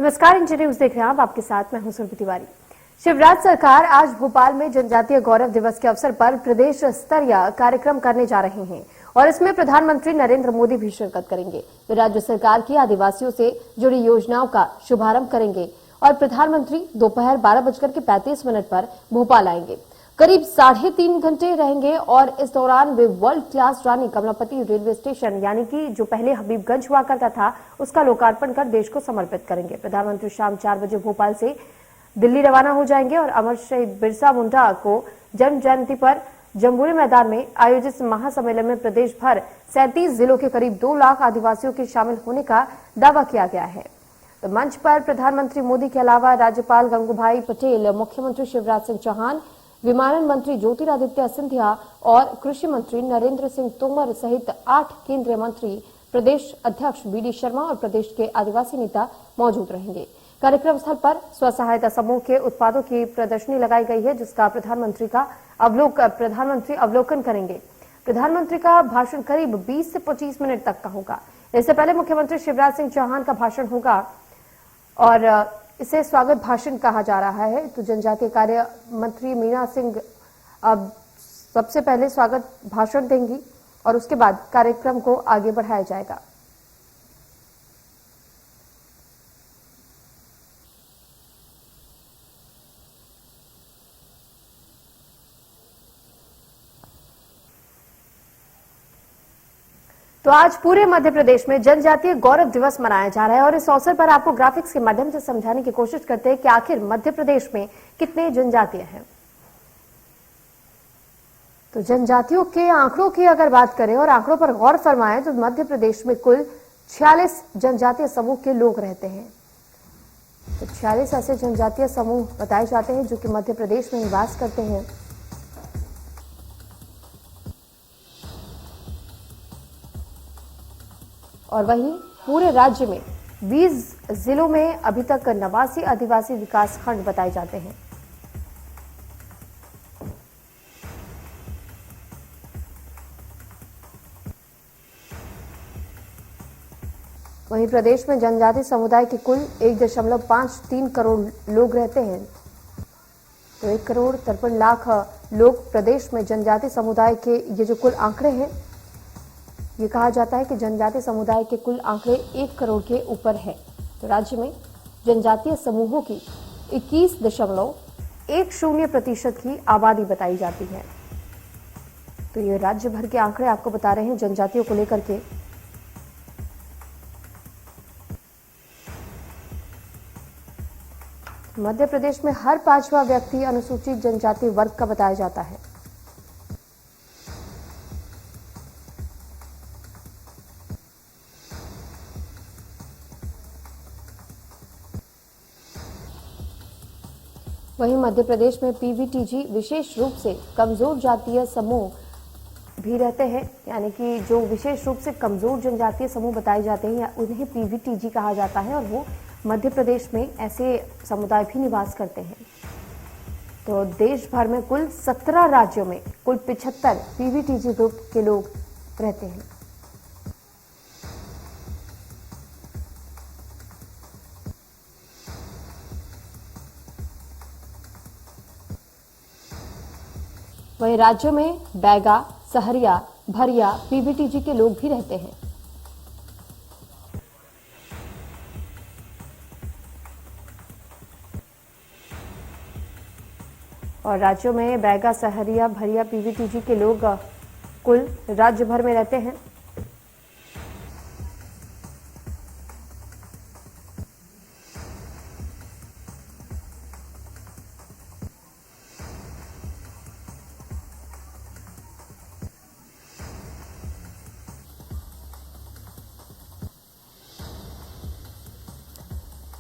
नमस्कार, India news देख रहे हैं आप। आपके साथ मैं हूं सुरभि तिवारी। शिवराज सरकार आज भोपाल में जनजातीय गौरव दिवस के अवसर पर प्रदेश स्तरीय कार्यक्रम करने जा रहे हैं और इसमें प्रधानमंत्री नरेंद्र मोदी भी शिरकत करेंगे। वे राज्य सरकार की आदिवासियों से जुड़ी योजनाओं का शुभारंभ करेंगे और प्रधानमंत्री दोपहर 12:35 पर भोपाल आएंगे। करीब 3.5 घंटे रहेंगे और इस दौरान वे वर्ल्ड क्लास रानी कमलापति रेलवे स्टेशन यानी कि जो पहले हबीबगंज हुआ करता था उसका लोकार्पण कर देश को समर्पित करेंगे। प्रधानमंत्री शाम 4 बजे भोपाल से दिल्ली रवाना हो जाएंगे और अमर शहीद बिरसा मुंडा को जन्म जयंती पर जम्बूरी मैदान में आयोजित महासम्मेलन में प्रदेश भर 37 जिलों के करीब 2 लाख आदिवासियों के शामिल होने का दावा किया गया है। तो मंच पर प्रधानमंत्री मोदी के अलावा राज्यपाल गंगूभाई पटेल, मुख्यमंत्री शिवराज सिंह चौहान, विमानन मंत्री ज्योतिरादित्य सिंधिया और कृषि मंत्री नरेंद्र सिंह तोमर सहित 8 केंद्रीय मंत्री, प्रदेश अध्यक्ष बीडी शर्मा और प्रदेश के आदिवासी नेता मौजूद रहेंगे। कार्यक्रम स्थल पर स्व सहायता समूह के उत्पादों की प्रदर्शनी लगाई गई है, जिसका प्रधानमंत्री अवलोकन करेंगे। प्रधानमंत्री का भाषण करीब 20 से 25 मिनट तक का होगा। इससे पहले मुख्यमंत्री शिवराज सिंह चौहान का भाषण होगा और इसे स्वागत भाषण कहा जा रहा है। तो जनजातीय कार्य मंत्री मीना सिंह अब सबसे पहले स्वागत भाषण देंगी और उसके बाद कार्यक्रम को आगे बढ़ाया जाएगा। तो आज पूरे मध्य प्रदेश में जनजातीय गौरव दिवस मनाया जा रहा है और इस अवसर पर आपको ग्राफिक्स के माध्यम से समझाने की कोशिश करते हैं कि आखिर मध्य प्रदेश में कितने जनजातीय हैं। तो जनजातियों के आंकड़ों की अगर बात करें और आंकड़ों पर गौर फरमाएं तो मध्य प्रदेश में कुल 46 जनजातीय समूह के लोग रहते हैं। तो 46 ऐसे जनजातीय समूह बताए जाते हैं जो कि मध्य प्रदेश में निवास करते हैं। और वहीं पूरे राज्य में 20 जिलों में अभी तक 89 आदिवासी विकास खंड बताए जाते हैं। वहीं प्रदेश में जनजाति समुदाय के कुल 1.53 करोड़ लोग रहते हैं। तो 1,53 लाख लोग प्रदेश में जनजाति समुदाय के ये जो कुल आंकड़े हैं, ये कहा जाता है कि जनजातीय समुदाय के कुल आंकड़े 1 करोड़ के ऊपर है। तो राज्य में जनजातीय समूहों की 21.10% की आबादी बताई जाती है। तो ये राज्य भर के आंकड़े आपको बता रहे हैं जनजातियों को लेकर के। मध्य प्रदेश में हर 5वां व्यक्ति अनुसूचित जनजाति वर्ग का बताया जाता है। वहीं मध्य प्रदेश में पीवीटीजी विशेष रूप से कमजोर जातीय समूह भी रहते हैं, यानी कि जो विशेष रूप से कमजोर जनजातीय समूह बताए जाते हैं उन्हें पीवीटीजी कहा जाता है और वो मध्य प्रदेश में ऐसे समुदाय भी निवास करते हैं। तो देश भर में कुल 17 राज्यों में कुल 75 पीवीटीजी ग्रुप के लोग रहते हैं। वहीं राज्यों में बैगा, सहरिया, भरिया, पीवीटीजी के लोग भी रहते हैं। और राज्यों में बैगा, सहरिया, भरिया, पीवीटीजी के लोग कुल राज्य भर में रहते हैं।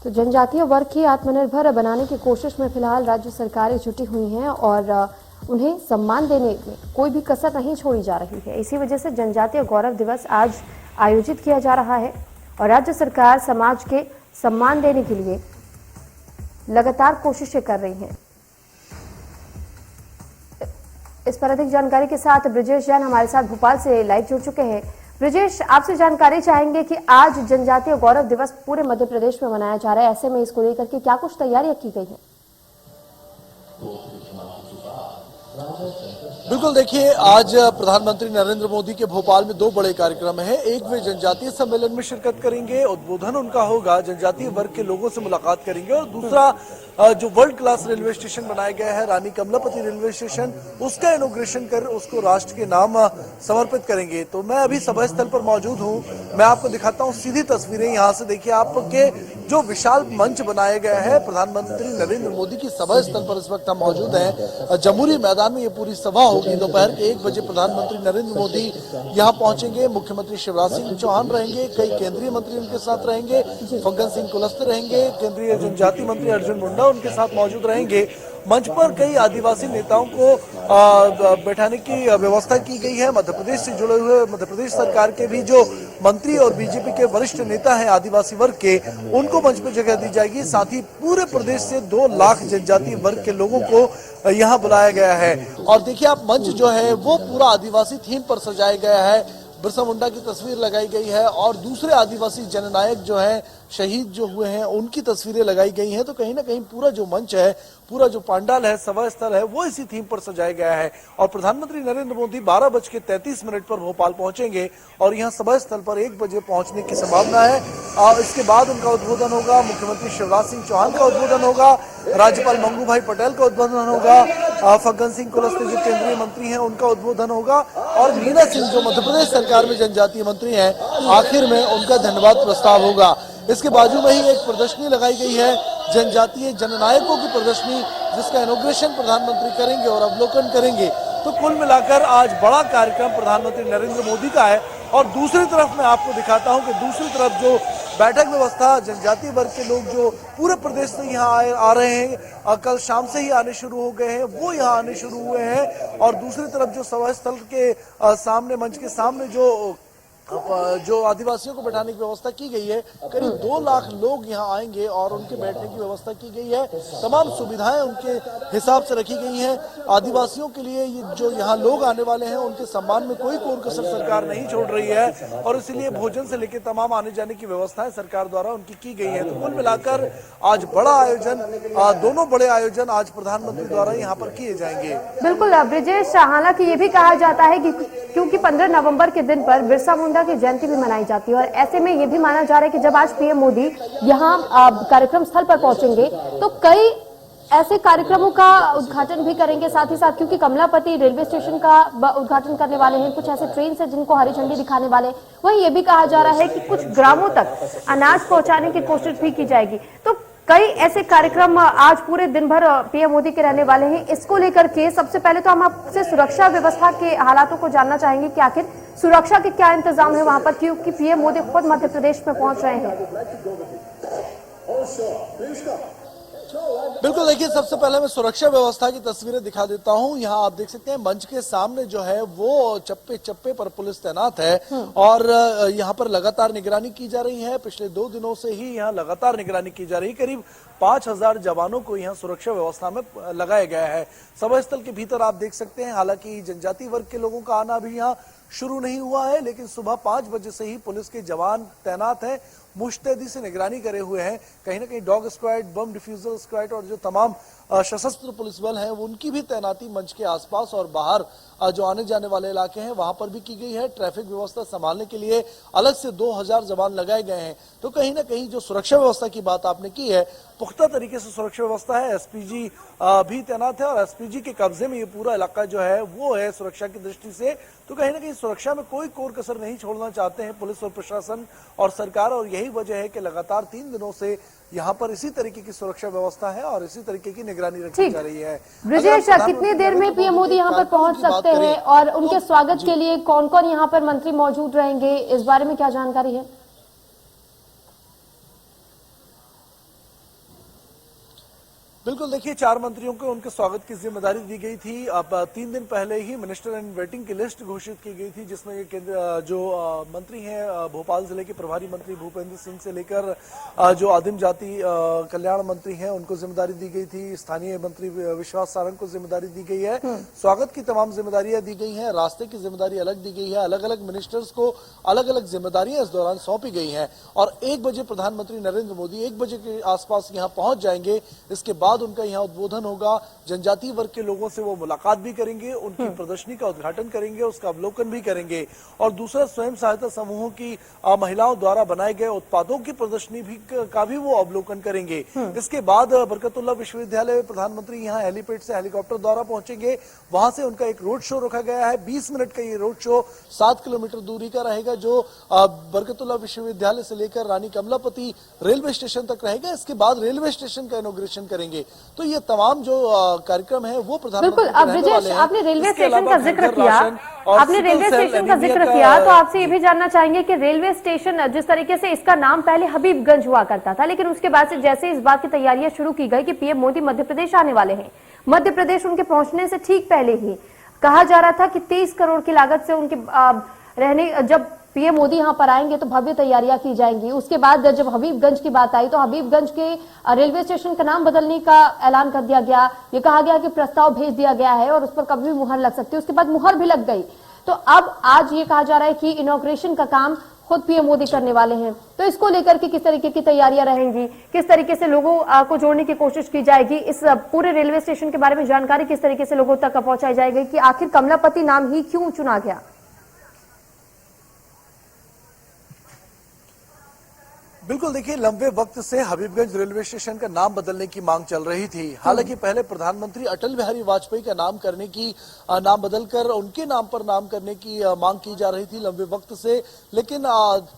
तो जनजातीय वर्ग की आत्मनिर्भर बनाने की कोशिश में फिलहाल राज्य सरकारें जुटी हुई हैं और उन्हें सम्मान देने में कोई भी कसर नहीं छोड़ी जा रही है। इसी वजह से जनजातीय गौरव दिवस आज आयोजित किया जा रहा है और राज्य सरकार समाज के सम्मान देने के लिए लगातार कोशिशें कर रही हैं। इस पर अधिक जानकारी के साथ ब्रिजेश जैन हमारे साथ भोपाल से लाइव जुड़ चुके हैं। ब्रिजेश, आपसे जानकारी चाहेंगे कि आज जनजातीय गौरव दिवस पूरे मध्य प्रदेश में मनाया जा रहा है। ऐसे में इसको लेकर के क्या कुछ तैयारियां की गई हैं? बिल्कुल, देखिए, आज प्रधानमंत्री नरेंद्र मोदी के भोपाल में दो बड़े कार्यक्रम हैं। एक, वे जनजातीय सम्मेलन में शिरकत करेंगे, उद्बोधन उनका होगा, जनजातीय वर्ग के लोगों से मुलाकात करेंगे। और दूसरा, जो वर्ल्ड क्लास रेलवे स्टेशन बनाया गया है, रानी कमलापति रेलवे स्टेशन, उसका इनॉग्रेशन कर उसको राष्ट्र के नाम समर्पित करेंगे। तो मैं अभी सभा स्थल पर मौजूद हूँ। मैं आपको दिखाता हूँ सीधी तस्वीरें यहाँ से। देखिए, आपके जो विशाल मंच बनाया गया है, प्रधानमंत्री नरेंद्र मोदी की सभा स्थल पर इस वक्त हम मौजूद हैं। जमहूरी मैदान में ये पूरी सभा होगी। दोपहर के 1 बजे प्रधानमंत्री नरेंद्र मोदी यहाँ पहुंचेंगे। मुख्यमंत्री शिवराज सिंह चौहान रहेंगे, कई केंद्रीय मंत्री उनके साथ रहेंगे, फग्गन सिंह कुलस्ते रहेंगे, केंद्रीय जनजातीय मंत्री अर्जुन मुंडा उनके साथ मौजूद रहेंगे। मंच पर कई आदिवासी नेताओं को बैठाने की व्यवस्था की गई है। मध्य प्रदेश से जुड़े हुए मध्य प्रदेश सरकार के भी जो मंत्री और बीजेपी के वरिष्ठ नेता हैं आदिवासी वर्ग के, उनको मंच पर जगह दी जाएगी। साथ ही पूरे प्रदेश से 2 लाख जनजातीय वर्ग के लोगों को यहाँ बुलाया गया है। और देखिए, आप मंच जो है वो पूरा आदिवासी थीम पर सजाया गया है। बिरसा मुंडा की तस्वीर लगाई गई है और दूसरे आदिवासी जननायक जो हैं, शहीद जो हुए हैं, उनकी तस्वीरें लगाई गई हैं। तो कहीं ना कहीं पूरा जो मंच है, पूरा जो पंडाल है, सभा स्थल है, वो इसी थीम पर सजाया गया है। और प्रधानमंत्री नरेंद्र मोदी 12:33 पर भोपाल पहुंचेंगे और यहाँ सभा स्थल पर 1 बजे पहुंचने की संभावना है। इसके बाद उनका उद्बोधन होगा, मुख्यमंत्री शिवराज सिंह चौहान का उद्बोधन होगा, राज्यपाल मंगू भाई पटेल का उद्बोधन होगा, फग्गन सिंह कुलस्ते जो केंद्रीय मंत्री हैं उनका उद्बोधन होगा, और मीना सिंह जो मध्य प्रदेश सरकार में जनजातीय मंत्री हैं, आखिर में उनका धन्यवाद प्रस्ताव होगा। इसके बाजू में ही एक प्रदर्शनी लगाई गई है, जनजातीय जननायकों की प्रदर्शनी, जिसका इनॉग्रेशन प्रधानमंत्री करेंगे और अवलोकन करेंगे। तो कुल मिलाकर आज बड़ा कार्यक्रम प्रधानमंत्री नरेंद्र मोदी का है। और दूसरी तरफ मैं आपको दिखाता हूं कि दूसरी तरफ जो बैठक व्यवस्था, जनजातीय वर्ग के लोग जो पूरे प्रदेश से यहाँ आ रहे हैं, कल शाम से ही आने शुरू हो गए हैं, वो यहाँ आने शुरू हुए हैं। और दूसरी तरफ जो सभा स्थल के सामने, मंच के सामने जो आदिवासियों को बैठाने की व्यवस्था की गई है, करीब 2 लाख लोग यहाँ आएंगे और उनके बैठने की व्यवस्था की गई है। तमाम सुविधाएं उनके हिसाब से रखी गई हैं। आदिवासियों के लिए जो यहाँ लोग आने वाले हैं, उनके सम्मान में कोई कोर कसर सरकार नहीं छोड़ रही है। और इसलिए भोजन से लेकर तमाम आने जाने की व्यवस्थाएं सरकार द्वारा उनकी की गई है। तो कुल मिलाकर आज बड़ा आयोजन, दोनों बड़े आयोजन आज प्रधानमंत्री द्वारा यहाँ पर किए जाएंगे। बिल्कुल ब्रिजेश, हालांकि ये भी कहा जाता है कि क्योंकि 15 नवंबर के दिन पर बिरसा मुंडा की जयंती भी मनाई जाती है, और ऐसे में ये भी माना जा रहा है कि जब आज पीएम मोदी यहाँ कार्यक्रम स्थल पर पहुंचेंगे तो कई ऐसे कार्यक्रमों का उद्घाटन भी करेंगे। साथ ही साथ क्योंकि कमलापति रेलवे स्टेशन का उद्घाटन करने वाले हैं, कुछ ऐसे ट्रेन से जिनको हरी झंडी दिखाने वाले, वहीं ये भी कहा जा रहा है कि कुछ ग्रामों तक अनाज पहुंचाने की कोशिश भी की जाएगी। तो कई ऐसे कार्यक्रम आज पूरे दिन भर पीएम मोदी के रहने वाले हैं। इसको लेकर के सबसे पहले तो हम आपसे सुरक्षा व्यवस्था के हालातों को जानना चाहेंगे कि आखिर सुरक्षा के क्या इंतजाम है वहां पर, क्योंकि पीएम मोदी खुद मध्य प्रदेश में पहुंच रहे हैं। बिल्कुल, देखिए, सबसे पहले मैं सुरक्षा व्यवस्था की तस्वीरें दिखा देता हूं। यहाँ आप देख सकते हैं मंच के सामने जो है वो चप्पे चप्पे पर पुलिस तैनात है और यहाँ पर लगातार निगरानी की जा रही है। पिछले 2 दिनों से ही यहाँ लगातार निगरानी की जा रही है। करीब 5000 जवानों को यहाँ सुरक्षा व्यवस्था में लगाया गया है। सभा स्थल के भीतर आप देख सकते हैं, हालांकि जनजातीय वर्ग के लोगों का आना अभी यहाँ शुरू नहीं हुआ है, लेकिन सुबह 5 बजे से ही पुलिस के जवान तैनात हैं, मुस्तैदी से निगरानी करे हुए हैं। कहीं ना कहीं डॉग स्क्वाड, बम डिफ्यूजल स्क्वाड और जो तमाम सशस्त्र पुलिस बल हैं, उनकी भी तैनाती मंच के आसपास और बाहर जो आने जाने वाले इलाके हैं वहां पर भी की गई है। ट्रैफिक व्यवस्था संभालने के लिए अलग से 2000 जवान लगाए गए हैं। तो कहीं ना कहीं जो सुरक्षा व्यवस्था की बात आपने की है, पुख्ता तरीके से सुरक्षा व्यवस्था है। एसपीजी भी तैनात है और एसपीजी के कब्जे में ये पूरा इलाका जो है वो है सुरक्षा की दृष्टि से। तो कहीं ना कहीं सुरक्षा में कोई कोर कसर नहीं छोड़ना चाहते हैं पुलिस और प्रशासन और सरकार, और यही वजह है कि लगातार 3 दिनों से यहाँ पर इसी तरीके की सुरक्षा व्यवस्था है और इसी तरीके की निगरानी रखी जा रही है। ब्रिजेश, कितनी देर में पीएम मोदी यहाँ पर पहुंच सकते हैं और उनके स्वागत के लिए कौन कौन यहाँ पर मंत्री मौजूद रहेंगे, इस बारे में क्या जानकारी है? बिल्कुल, देखिए 4 मंत्रियों को उनके स्वागत की जिम्मेदारी दी गई थी। अब 3 दिन पहले ही मिनिस्टर एंड वेटिंग की लिस्ट घोषित की गई थी, जिसमें ये केंद्र जो मंत्री हैं भोपाल जिले के प्रभारी मंत्री भूपेंद्र सिंह से लेकर जो आदिम जाति कल्याण मंत्री हैं उनको जिम्मेदारी दी गई थी। स्थानीय मंत्री विश्वास सारंग को जिम्मेदारी दी गई है। स्वागत की तमाम जिम्मेदारियां दी गई हैं, रास्ते की जिम्मेदारी अलग दी गई है। अलग अलग मिनिस्टर्स को अलग अलग जिम्मेदारियां इस दौरान सौंपी गई हैं और 1 बजे प्रधानमंत्री नरेंद्र मोदी 1 बजे के आसपास यहाँ पहुंच जाएंगे। इसके बाद उनका यहाँ उद्बोधन होगा। जनजातीय वर्ग के लोगों से वो मुलाकात भी करेंगे, उनकी प्रदर्शनी का उद्घाटन करेंगे, उसका अवलोकन भी करेंगे और दूसरा स्वयं सहायता समूहों की महिलाओं द्वारा बनाए गए उत्पादों की प्रदर्शनी भी का भी वो अवलोकन करेंगे। इसके बाद बरकतुल्लाह विश्वविद्यालय में प्रधानमंत्री यहाँ हेलीपैड से हेलीकॉप्टर द्वारा पहुंचेंगे। वहां से उनका एक रोड शो रखा गया है। 20 मिनट का ये रोड शो 7 किलोमीटर दूरी का रहेगा, जो बरकतुल्लाह विश्वविद्यालय से लेकर रानी कमलापति रेलवे स्टेशन तक रहेगा। इसके बाद रेलवे स्टेशन का इनॉग्रेशन करेंगे। तो ये तमाम जो कार्यक्रम है वो प्रधानमंत्री बिल्कुल। अब ब्रिजेश, आपने रेलवे स्टेशन का जिक्र किया, तो आपसे ये भी जानना चाहेंगे कि रेलवे स्टेशन जिस तरीके से इसका नाम पहले हबीबगंज हुआ करता था, लेकिन उसके बाद से जैसे इस बात की तैयारियां शुरू की गई कि पीएम मोदी मध्य प्रदेश आने वाले हैं, मध्य प्रदेश उनके पहुंचने से ठीक पहले ही कहा जा रहा था कि 23 करोड़ की लागत से उनके रहने, जब पीएम मोदी यहां पर आएंगे तो भव्य तैयारियां की जाएंगी। उसके बाद जब हबीबगंज की बात आई तो हबीबगंज के रेलवे स्टेशन का नाम बदलने का ऐलान कर दिया गया। ये कहा गया कि प्रस्ताव भेज दिया गया है और उस पर कभी भी मुहर लग सकती है। उसके बाद मुहर भी लग गई। तो अब आज ये कहा जा रहा है कि इनॉग्रेशन का काम खुद पीएम मोदी करने वाले हैं। तो इसको लेकर के किस तरीके की तैयारियां रहेंगी, किस तरीके से लोगों को जोड़ने की कोशिश की जाएगी, इस पूरे रेलवे स्टेशन के बारे में जानकारी किस तरीके से लोगों तक पहुंचाई जाएगी कि आखिर कमलापति नाम ही क्यों चुना गया? बिल्कुल, देखिए लंबे वक्त से हबीबगंज रेलवे स्टेशन का नाम बदलने की मांग चल रही थी। हालांकि पहले प्रधानमंत्री अटल बिहारी वाजपेयी का नाम करने की नाम बदलकर उनके नाम पर नाम करने की मांग की जा रही थी लंबे वक्त से, लेकिन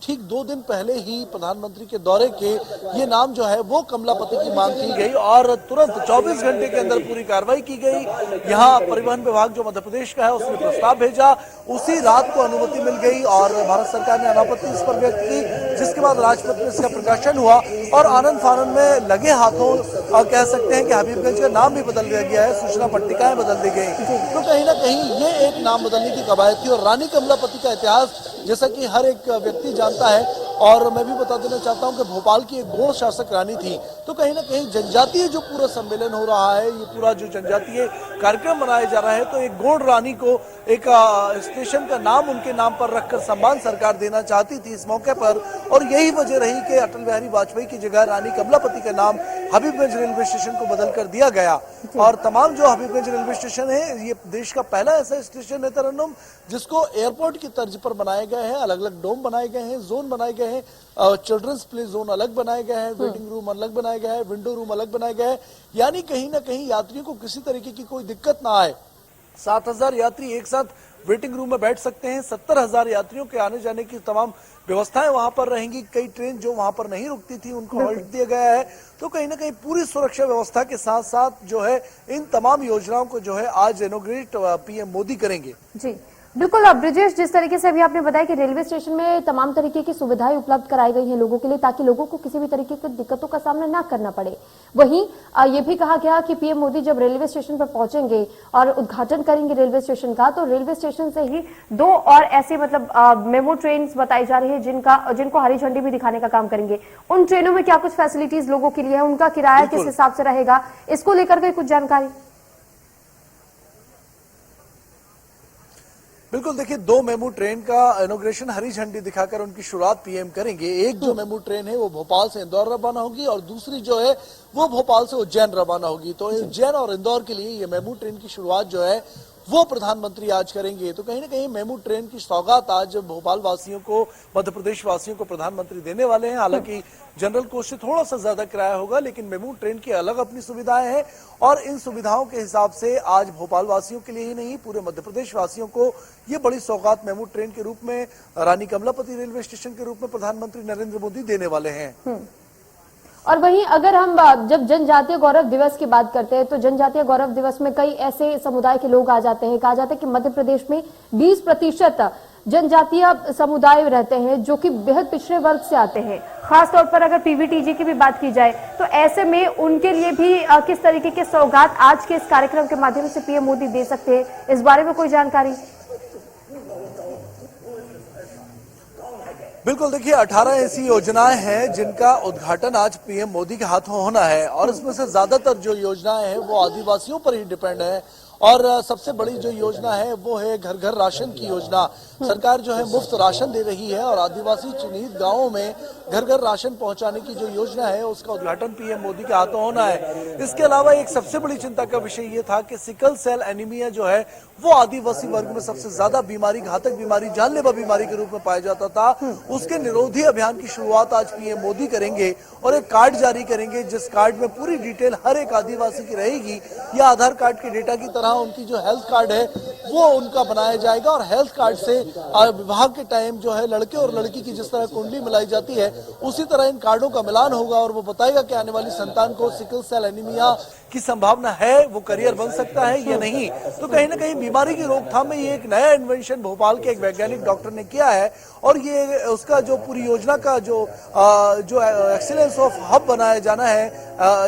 ठीक 2 दिन पहले ही प्रधानमंत्री के दौरे के ये नाम जो है वो कमलापति की मांग की गई और तुरंत 24 घंटे के अंदर पूरी कार्रवाई की गई। यहाँ परिवहन विभाग जो मध्य प्रदेश का है उसने प्रस्ताव भेजा, उसी रात को अनुमति मिल गई और भारत सरकार ने अनापत्ति इस पर व्यक्त की, जिसके बाद राजपथ में इसका प्रकाशन हुआ और आनंद फानंद में लगे हाथों कह सकते हैं कि हबीबगंज का नाम भी बदल दिया गया है, सूचना पट्टिकाएं बदल दी गई। तो कहीं ना कहीं ये एक नाम बदलने की कवायद थी और रानी कमलापति का इतिहास जैसा कि हर एक व्यक्ति जानता है और मैं भी बता देना चाहता हूं कि भोपाल की एक गौड़ शासक रानी थी। तो कहीं ना कहीं जनजातीय जो पूरा सम्मेलन हो रहा है, ये पूरा जो जनजातीय कार्यक्रम मनाया जा रहा है, तो एक गौड़ रानी को एक स्टेशन का नाम उनके नाम पर रखकर सम्मान सरकार देना चाहती थी इस मौके पर और यही वजह रही कि अटल बिहारी वाजपेयी की जगह रानी कमलापति का नाम हबीबगंज रेलवे स्टेशन को बदल कर दिया गया। और तमाम जो हबीबगंज रेलवे स्टेशन है ये देश का पहला ऐसा स्टेशन है तरन्नुम जिसको एयरपोर्ट की तर्ज पर बनाए गए हैं। अलग अलग डोम बनाए गए हैं, जोन बनाए गए हैं, चिल्ड्रंस प्ले जोन अलग बनाए गए हैं, वेटिंग रूम अलग बनाए गए हैं, विंडो रूम अलग बनाए गए हैं, यानी कहीं ना कहीं यात्रियों को किसी तरीके की कोई दिक्कत ना आए। 7,000 यात्री एक साथ वेटिंग रूम में बैठ सकते हैं। 70,000 यात्रियों के आने जाने की तमाम व्यवस्थाएं वहां पर रहेंगी। कई ट्रेन जो वहां पर नहीं रुकती थी उनको हॉल्ट दिया गया है। तो कहीं ना कहीं पूरी सुरक्षा व्यवस्था के साथ साथ जो है इन तमाम योजनाओं को जो है आज इनॉग्रेट पीएम मोदी करेंगे। जी बिल्कुल। अब ब्रिजेश, जिस तरीके से अभी आपने बताया कि रेलवे स्टेशन में तमाम तरीके की सुविधाएं उपलब्ध कराई गई हैं लोगों के लिए ताकि लोगों को किसी भी तरीके की दिक्कतों का सामना ना करना पड़े। वहीं ये भी कहा गया कि पीएम मोदी जब रेलवे स्टेशन पर पहुंचेंगे और उद्घाटन करेंगे रेलवे स्टेशन का, तो रेलवे स्टेशन से ही 2 और ऐसे मतलब मेमो ट्रेन बताई जा रही है जिनको हरी झंडी भी दिखाने का काम करेंगे। उन ट्रेनों में क्या कुछ फैसिलिटीज लोगों के लिए है, उनका किराया किस हिसाब से रहेगा, इसको लेकर के कुछ जानकारी? बिल्कुल, देखिए 2 मेमू ट्रेन का इनॉग्रेशन हरी झंडी दिखाकर उनकी शुरुआत पीएम करेंगे। एक जो मेमू ट्रेन है वो भोपाल से इंदौर रवाना होगी और दूसरी जो है वो भोपाल से उज्जैन रवाना होगी। तो उज्जैन और इंदौर के लिए ये मेमू ट्रेन की शुरुआत जो है वो प्रधानमंत्री आज करेंगे। तो कहीं ना कहीं मेमू ट्रेन की सौगात आज भोपाल वासियों को, मध्य प्रदेश वासियों को प्रधानमंत्री देने वाले हैं। हालांकि जनरल कोच से थोड़ा सा ज्यादा किराया होगा, लेकिन मेमू ट्रेन की अलग अपनी सुविधाएं हैं और इन सुविधाओं के हिसाब से आज भोपाल वासियों के लिए ही नहीं पूरे मध्य प्रदेश वासियों को ये बड़ी सौगात मेमू ट्रेन के रूप में रानी कमलापति रेलवे स्टेशन के रूप में प्रधानमंत्री नरेंद्र मोदी देने वाले हैं। और वहीं अगर हम जब जनजातीय गौरव दिवस की बात करते हैं तो जनजातीय गौरव दिवस में कई ऐसे समुदाय के लोग आ जाते हैं। कहा जाता है कि मध्य प्रदेश में 20% जनजातीय समुदाय रहते हैं जो कि बेहद पिछड़े वर्ग से आते हैं खास तौर पर अगर पीवीटीजी की भी बात की जाए तो ऐसे में उनके लिए भी किस तरीके के सौगात आज के इस कार्यक्रम के माध्यम से पीएम मोदी दे सकते हैं, इस बारे में कोई जानकारी? बिल्कुल, देखिए 18 ऐसी योजनाएं हैं जिनका उद्घाटन आज पीएम मोदी के हाथों होना है और इसमें से ज्यादातर जो योजनाएं हैं वो आदिवासियों पर ही डिपेंड है। और सबसे बड़ी जो योजना है वो है घर घर राशन की योजना। सरकार जो है मुफ्त राशन दे रही है और आदिवासी चिन्हित गांवों में घर घर राशन पहुंचाने की जो योजना है उसका उद्घाटन पीएम मोदी के हाथों होना है। इसके अलावा एक सबसे बड़ी चिंता का विषय ये था कि सिकल सेल एनीमिया जो है वो आदिवासी वर्ग में सबसे ज्यादा बीमारी, घातक बीमारी, जानलेवा बीमारी के रूप में पाया जाता था। उसके निरोधी अभियान की शुरुआत आज पीएम मोदी करेंगे और एक कार्ड जारी करेंगे जिस कार्ड में पूरी डिटेल हर एक आदिवासी की रहेगी। या आधार कार्ड के डेटा की तरह उनकी जो हेल्थ कार्ड है वो उनका बनाया जाएगा और हेल्थ कार्ड से विवाह के टाइम जो है लड़के और लड़की की जिस तरह कुंडली मिलाई जाती है उसी तरह इन कार्डों का मिलान होगा और वो बताएगा कि आने वाली संतान को सिकल सेल एनीमिया की संभावना है, वो करियर बन सकता है या नहीं। तो कहीं ना कहीं बीमारी की रोकथाम में ये एक नया इन्वेंशन भोपाल के एक वैज्ञानिक डॉक्टर ने किया है और ये उसका जो पूरी योजना का जो एक्सीलेंस ऑफ हब बनाया जाना है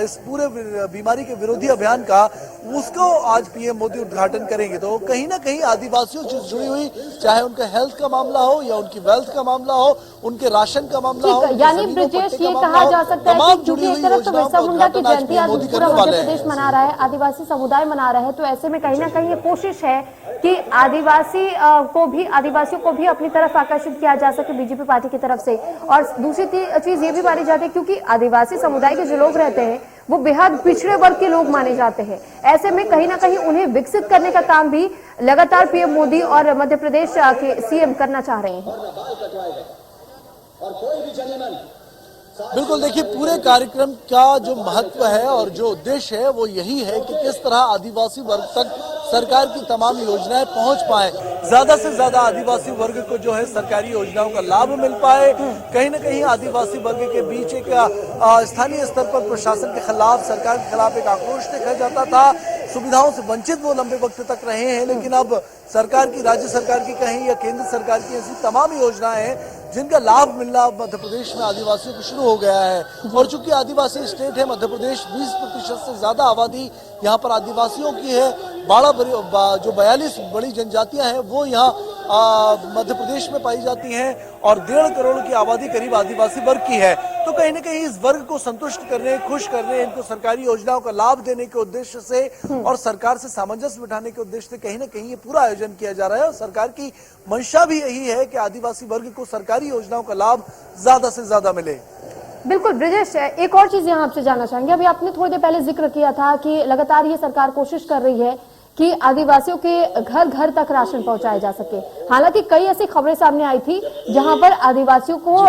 इस पूरे बीमारी के विरोधी अभियान का, उसको आज पीएम मोदी उद्घाटन करेंगे। तो कहीं ना कहीं आदिवासियों से जुड़ी हुई, चाहे उनका हेल्थ का मामला हो या उनकी वेल्थ का मामला हो, उनके राशन का मामला हो, यानी ब्रिजेश ये कहा जा सकता है कि क्योंकि एक तरफ तो बिरसा मुंडा की जयंती आज पूरा मध्य प्रदेश मना रहा है, आदिवासी समुदाय मना रहा है, तो ऐसे में कहीं ना कहीं ये कोशिश है कि आदिवासियों को भी अपनी तरफ आकर्षित किया जा सके बीजेपी पार्टी की तरफ से। और दूसरी चीज ये भी मानी जाती है क्योंकि आदिवासी समुदाय के जो लोग रहते हैं वो बेहद पिछड़े वर्ग के लोग माने जाते हैं। ऐसे में कहीं ना कहीं उन्हें विकसित करने का काम भी लगातार पीएम मोदी और मध्य प्रदेश के सीएम करना चाह रहे हैं। बिल्कुल, देखिए पूरे कार्यक्रम का जो महत्व है और जो उद्देश्य है वो यही है कि किस तरह आदिवासी वर्ग तक सरकार की तमाम योजनाएं पहुंच पाए, ज्यादा से ज्यादा आदिवासी वर्ग को जो है सरकारी योजनाओं का लाभ मिल पाए। कहीं ना कहीं आदिवासी वर्ग के बीच एक स्थानीय स्तर पर प्रशासन के खिलाफ, सरकार के खिलाफ एक आक्रोश देखा जाता था। सुविधाओं से वंचित वो लंबे वक्त तक रहे हैं, लेकिन अब सरकार की, राज्य सरकार की कहीं या केंद्र सरकार की ऐसी तमाम योजनाएं हैं जिनका लाभ मिलना मध्य प्रदेश में आदिवासियों को शुरू हो गया है। और चूंकि आदिवासी स्टेट है मध्य प्रदेश, 20% से ज्यादा आबादी यहाँ पर आदिवासियों की है। जो 42 बड़ी जनजातियां हैं वो यहाँ मध्य प्रदेश में पाई जाती हैं और 1.5 करोड़ की आबादी करीब आदिवासी वर्ग की है। तो कहीं ना कहीं इस वर्ग को संतुष्ट करने, खुश करने, इनको सरकारी योजनाओं का लाभ देने के उद्देश्य से और सरकार से सामंजस्य बिठाने के उद्देश्य से कहीं ना कहीं ये पूरा आयोजन किया जा रहा है। और सरकार की मंशा भी यही है कि आदिवासी वर्ग को सरकारी योजनाओं का लाभ ज्यादा से ज्यादा मिले। बिल्कुल ब्रिजेश, एक और चीज यहाँ आपसे जानना चाहेंगे। अभी आपने थोड़ी देर पहले जिक्र किया था कि लगातार ये सरकार कोशिश कर रही है कि आदिवासियों के घर घर तक राशन पहुंचाया जा सके। हालांकि कई ऐसी खबरें सामने आई थी जहां पर आदिवासियों को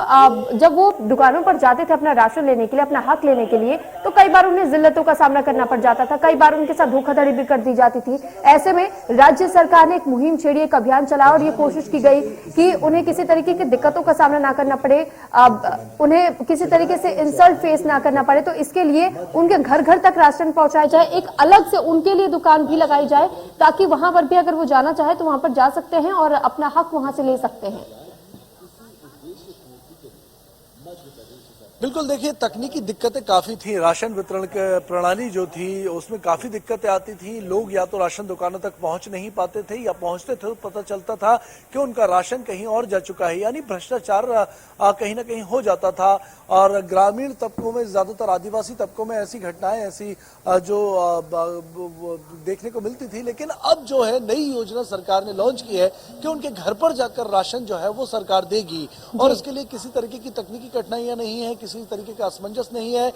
जब वो दुकानों पर जाते थे अपना राशन लेने के लिए, अपना हक लेने के लिए, तो कई बार उन्हें जिल्लतों का सामना करना पड़ जाता था, कई बार उनके साथ धोखाधड़ी भी कर दी जाती थी। ऐसे में राज्य सरकार ने एक मुहिम छेड़ी, एक अभियान चलाया और ये कोशिश की गई कि उन्हें किसी तरीके की दिक्कतों का सामना ना करना पड़े, उन्हें किसी तरीके से इंसल्ट फेस ना करना पड़े। तो इसके लिए उनके घर घर तक राशन पहुंचाया जाए, एक अलग से उनके लिए दुकान भी लगाई जाए ताकि वहां पर भी अगर वो जाना चाहे तो वहां पर जा सकते हैं और अपना हक वहां से ले सकते हैं। बिल्कुल, देखिए तकनीकी दिक्कतें काफी थी। राशन वितरण के प्रणाली जो थी उसमें काफी दिक्कतें आती थी। लोग या तो राशन दुकानों तक पहुंच नहीं पाते थे या पहुंचते थे तो पता चलता था कि उनका राशन कहीं और जा चुका है, यानी भ्रष्टाचार कहीं ना कहीं हो जाता था। और ग्रामीण तबकों में, ज्यादातर आदिवासी तबकों में ऐसी घटनाएं, ऐसी जो देखने को मिलती थी। लेकिन अब जो है नई योजना सरकार ने लॉन्च की है कि उनके घर पर जाकर राशन जो है वो सरकार देगी और इसके लिए किसी तरीके की तकनीकी कठिनाइयां नहीं है, किसी तरीके का असमंजस नहीं है।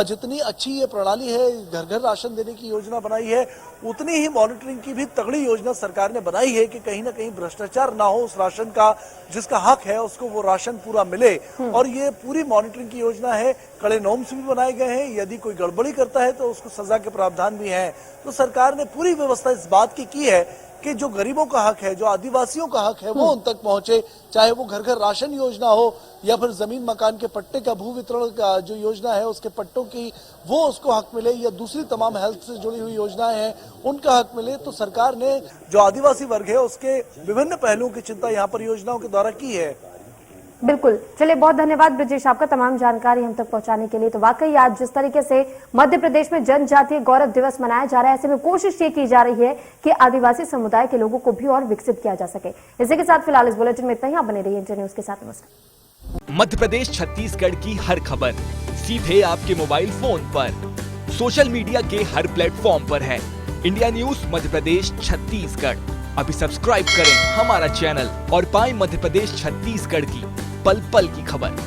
जितनी अच्छी ये प्रणाली है, घर घर राशन देने की योजना बनाई है, उतनी ही मॉनिटरिंग की भी तगड़ी योजना सरकार ने बनाई है कि कहीं ना कहीं भ्रष्टाचार ना हो, उस राशन का जिसका हक है उसको वो राशन पूरा मिले। और ये पूरी मॉनिटरिंग की योजना है, कड़े नॉर्म्स भी बनाए गए हैं, यदि कोई गड़बड़ी करता है तो उसको सजा के प्रावधान भी हैं। तो सरकार ने पूरी व्यवस्था इस बात की है कि जो गरीबों का हक है, जो आदिवासियों का हक है वो उन तक पहुंचे, चाहे वो घर घर राशन योजना हो या फिर जमीन मकान के पट्टे का, भू वितरण का जो योजना है उसके पट्टों की वो उसको हक मिले, या दूसरी तमाम हेल्थ से जुड़ी हुई योजनाएं हैं उनका हक मिले। तो सरकार ने जो आदिवासी वर्ग है उसके विभिन्न पहलुओं की चिंता यहाँ पर योजनाओं के द्वारा की है। बिल्कुल, चलिए बहुत धन्यवाद ब्रजेश आपका तमाम जानकारी हम तक पहुंचाने के लिए। तो वाकई आज जिस तरीके से मध्य प्रदेश में जनजातीय गौरव दिवस मनाया जा रहा है, ऐसे में कोशिश ये की जा रही है कि आदिवासी समुदाय के लोगों को भी और विकसित किया जा सके। इसी के साथ फिलहाल इस बुलेटिन में इतना ही। आप बने रहिए इंटर न्यूज के साथ। नमस्कार। मध्य प्रदेश छत्तीसगढ़ की हर खबर सीधे आपके मोबाइल फोन पर, सोशल मीडिया के हर प्लेटफॉर्म पर है। इंडिया न्यूज मध्य प्रदेश छत्तीसगढ़, अभी सब्सक्राइब करें हमारा चैनल और पाएं मध्य प्रदेश छत्तीसगढ़ की पल पल की खबर।